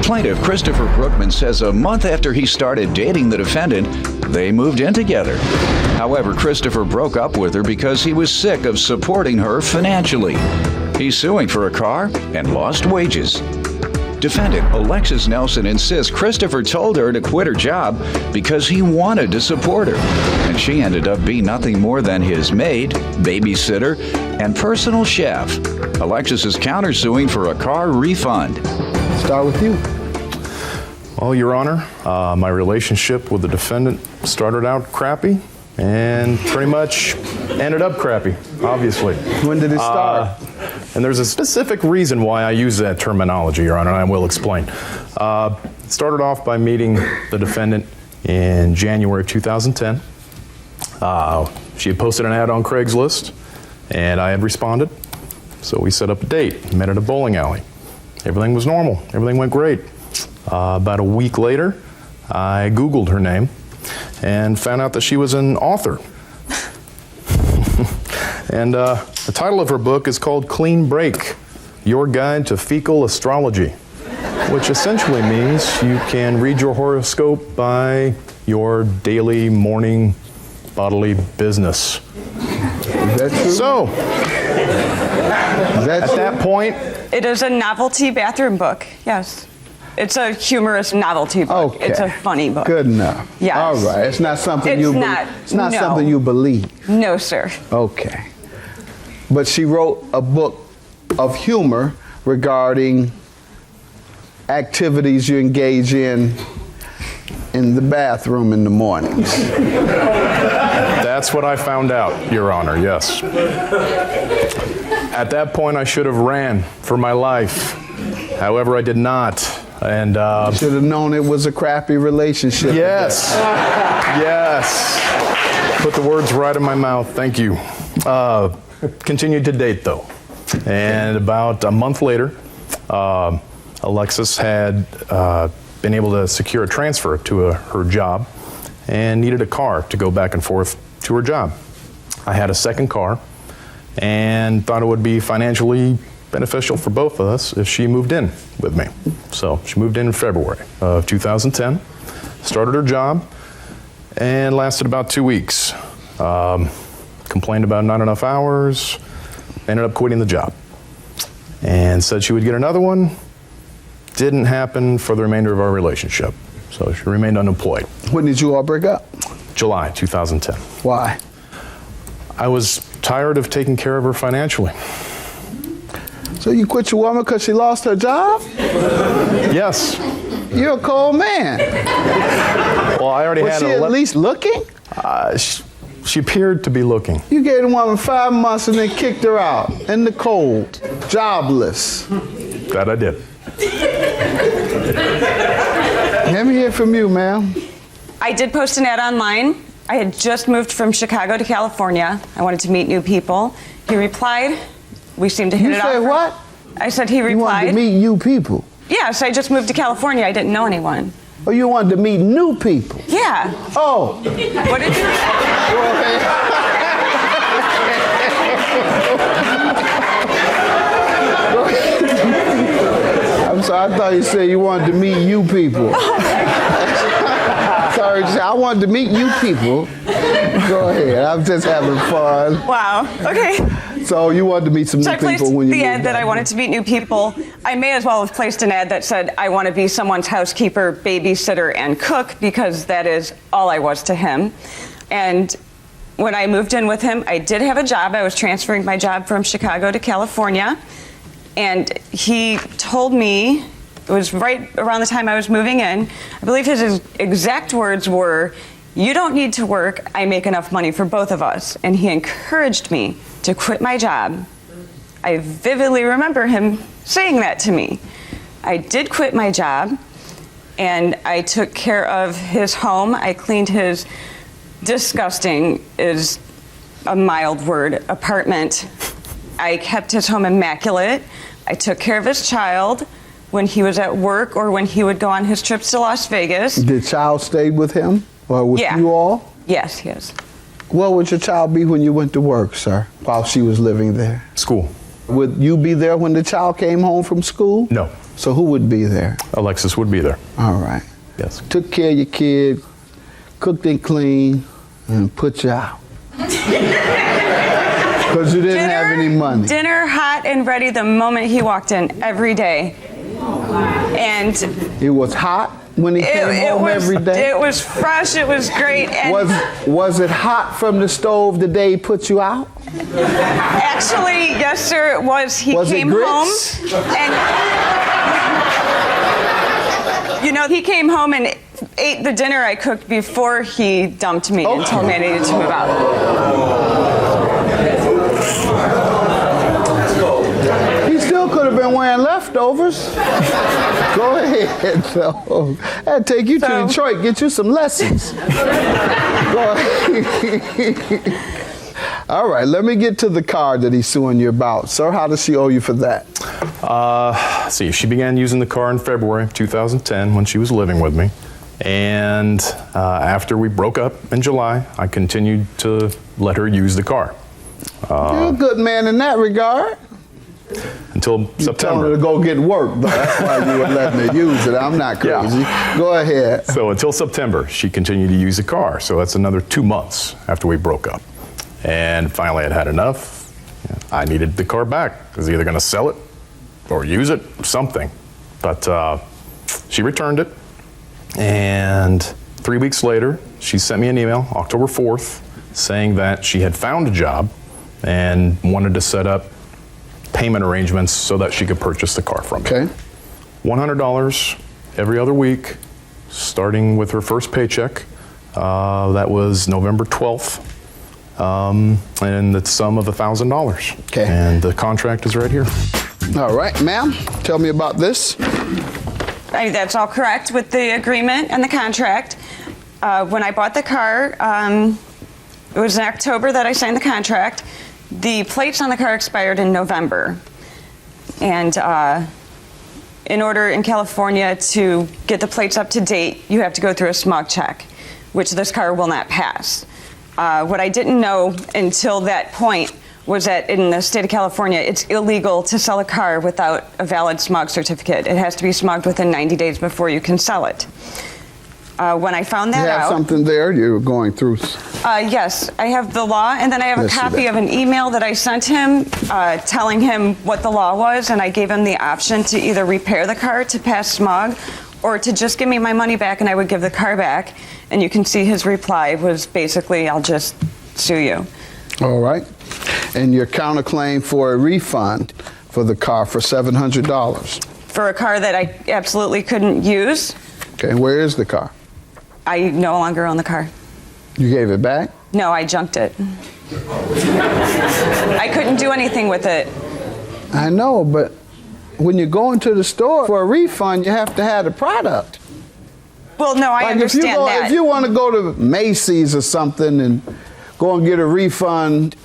Plaintiff Christopher Brookman says a month after he started dating the defendant, they moved in together. However, Christopher broke up with her because he was sick of supporting her financially. He's suing for a car and lost wages. Defendant Alexis Nelson insists Christopher told her to quit her job because he wanted to support her, and she ended up being nothing more than his maid, babysitter, and personal chef. Alexis is countersuing for a car refund. Start with you. Well, Your Honor, my relationship with the defendant started out crappy and pretty much ended up crappy, obviously. When did it start? And there's a specific reason why I use that terminology, Your Honor, and I will explain. It started off by meeting the defendant in January of 2010. She had posted an ad on Craigslist, and I had responded. So we set up a date, met at a bowling alley. Everything was normal. Everything went great. About a week later, I Googled her name and found out that she was an author. And the title of her book is called Clean Break, Your Guide to Fecal Astrology, which essentially means you can read your horoscope by your daily morning bodily business. Is that true? So, At that point, It is a novelty bathroom book, yes. It's a humorous novelty book. Okay. It's a funny book. Good enough. Yes. All right. It's not something It's you. not. It's not No. something you believe. No, sir. Okay. But she wrote a book of humor regarding activities you engage in the bathroom in the mornings. that's what I found out, Your Honor, yes. At that point, I should have ran for my life. However, I did not. And Should have known it was a crappy relationship. yes, yes. Put the words right in my mouth. Thank you. Continued to date, though. And about a month later, Alexis had been able to secure a transfer to her job and needed a car to go back and forth to her job. I had a second car and thought it would be financially beneficial for both of us if she moved in with me. So she moved in February of 2010, started her job, and lasted about 2 weeks. Complained about not enough hours, ended up quitting the job, and said she would get another one. Didn't happen for the remainder of our relationship, so she remained unemployed. When did you all break up? July 2010. Why? I was tired of taking care of her financially. So you quit your woman because she lost her job? Yes. You're a cold man. Well, I already Was had she at least looking? She appeared to be looking. You gave the woman 5 months and then kicked her out in the cold, jobless. That I did. Let me hear from you, ma'am. I did post an ad online. I had just moved from Chicago to California. I wanted to meet new people. He replied. We seemed to hit You it off. said what? I said he You wanted to replied. meet new people. Yes, I just moved to California. I didn't know anyone. Or you wanted to meet new people? Yeah. Oh. What did you? I'm sorry, I thought you said you wanted to meet you people. Sorry, I wanted to meet you people. Go ahead, I'm just having fun. Wow. Okay. So you wanted to meet some So new I placed people when you the ad moved that out. I wanted to meet new people. I may as well have placed an ad that said I want to be someone's housekeeper, babysitter, and cook because that is all I was to him. And when I moved in with him, I did have a job. I was transferring my job from Chicago to California. And he told me, it was right around the time I was moving in, I believe his exact words were, "You don't need to work, I make enough money for both of us." And he encouraged me to quit my job. I vividly remember him saying that to me. I did quit my job, and I took care of his home. I cleaned his disgusting is a mild word, apartment. I kept his home immaculate. I took care of his child when he was at work or when he would go on his trips to Las Vegas. Did child stay with him or with Yeah. you all? Yes, yes. What would your child be when you went to work, sir, while she was living there? School. Would you be there when the child came home from school? No. So who would be there? Alexis would be there. All right. Yes. Took care of your kid, cooked and cleaned, and put you out. Because you didn't have any money. Dinner hot and ready the moment he walked in every day. And It was hot when he came home every day? It was fresh, it was great. And Was it hot from the stove the day he put you out? actually, yes, sir, it was. He Was it came grits? home and he came home and ate the dinner I cooked before he dumped me and told me I needed to move out. He still could have been wearing leftovers. Go ahead, though. I'd take you to Detroit, get you some lessons. Go ahead. All right, let me get to the car that he's suing you about. Sir, how does she owe you for that? Let's see, she began using the car in February of 2010 when she was living with me. And after we broke up in July, I continued to let her use the car. You're a good man in that regard. Until You September. telling her to go get work, though. That's why you were letting her use it. I'm not crazy. Yeah. Go ahead. So until September, she continued to use the car. So that's another 2 months after we broke up. And finally, I'd had enough. I needed the car back. I was either going to sell it or use it, something. But she returned it. And 3 weeks later, she sent me an email, October 4th, saying that she had found a job and wanted to set up payment arrangements so that she could purchase the car from me. Okay. $100 every other week, starting with her first paycheck. That was November 12th. And the sum of $1,000. Okay. And the contract is right here. All right, ma'am, tell me about this. That's all correct with the agreement and the contract. When I bought the car, it was in October that I signed the contract. The plates on the car expired in November. And in order in California to get the plates up to date, you have to go through a smog check, which this car will not pass. What I didn't know until that point was that in the state of California, it's illegal to sell a car without a valid smog certificate. It has to be smogged within 90 days before you can sell it. When I found that You have out... something there you're going through? Yes, I have the law, and then I have Let's a see copy that. of an email that I sent him telling him what the law was, and I gave him the option to either repair the car to pass smog or to just give me my money back and I would give the car back. And you can see his reply was basically, I'll just sue you. All right. And your counterclaim for a refund for the car for $700. For a car that I absolutely couldn't use, Okay, and where is the car? I no longer own the car. You gave it back? No, I junked it. I couldn't do anything with it. I know, but when you go into the store for a refund, you have to have the product. Well, no, I understand that. If you want to go to Macy's or something and go and get a refund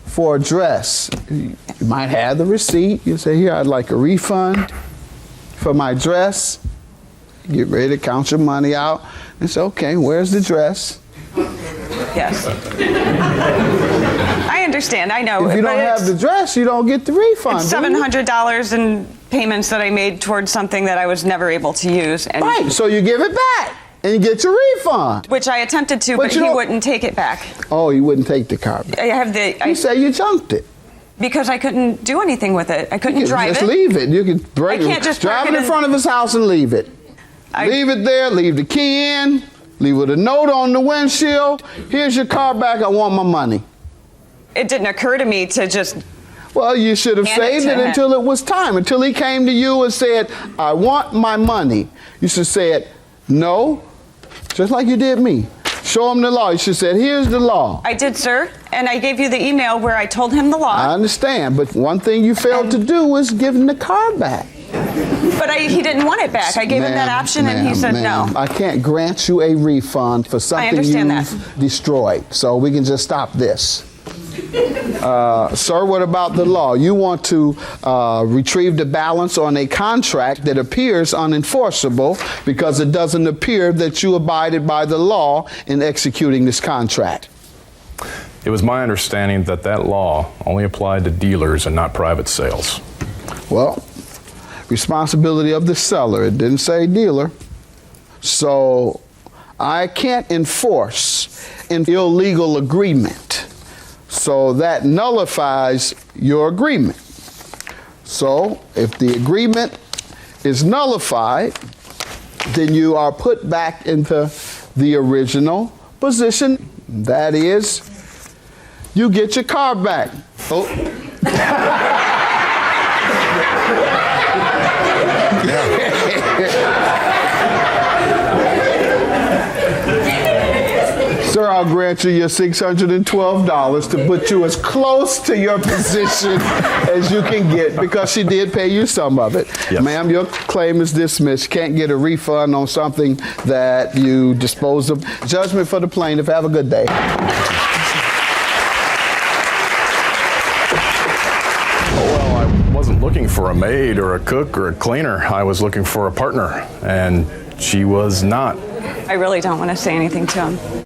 for a dress, you might have the receipt. You say, here, I'd like a refund for my dress. Get ready to count your money out and say, okay, where's the dress? Yes. I understand, I know. If you don't have the dress, you don't get the refund. It's do you? $700 in payments that I made towards something that I was never able to use. And Right, so you give it back and you get your refund. which I attempted to, but you he don't- wouldn't take it back. Oh, you wouldn't take the car back. I have the... You say you junked it. because I couldn't do anything with it. I couldn't drive just it. leave it. You can break I can't just drive park it it in in- front of his house and leave it. Leave it there, leave the key in, leave with a note on the windshield. Here's your car back, I want my money. It didn't occur to me to just... Well, you should have Hand it saved to it him. until it was time, until he came to you and said, I want my money. You should have said, no, just like you did me. Show him the law. You should have said, here's the law. I did, sir, and I gave you the email where I told him the I law, understand, but one thing you failed to do was give him the car back. but he didn't want it back. I gave him that Ma'am, option, and he said ma'am, no. I can't grant you a refund for something understand you've that. destroyed, so we can just stop this. Sir, what about the law? You want to retrieve the balance on a contract that appears unenforceable because it doesn't appear that you abided by the law in executing this contract. It was my understanding that that law only applied to dealers and not private sales. Well, responsibility of the seller. It didn't say dealer. So I can't enforce an illegal agreement. So that nullifies your agreement. So if the agreement is nullified, then you are put back into the original position. That is, you get your car back. Oh. Sir, I'll grant you your $612 to put you as close to your position as you can get, because she did pay you some of it. Yes. Ma'am, your claim is dismissed. You can't get a refund on something that you disposed of. Judgment for the plaintiff. Have a good day. Well, I wasn't looking for a maid or a cook or a cleaner. I was looking for a partner, and she was not. I really don't want to say anything to him.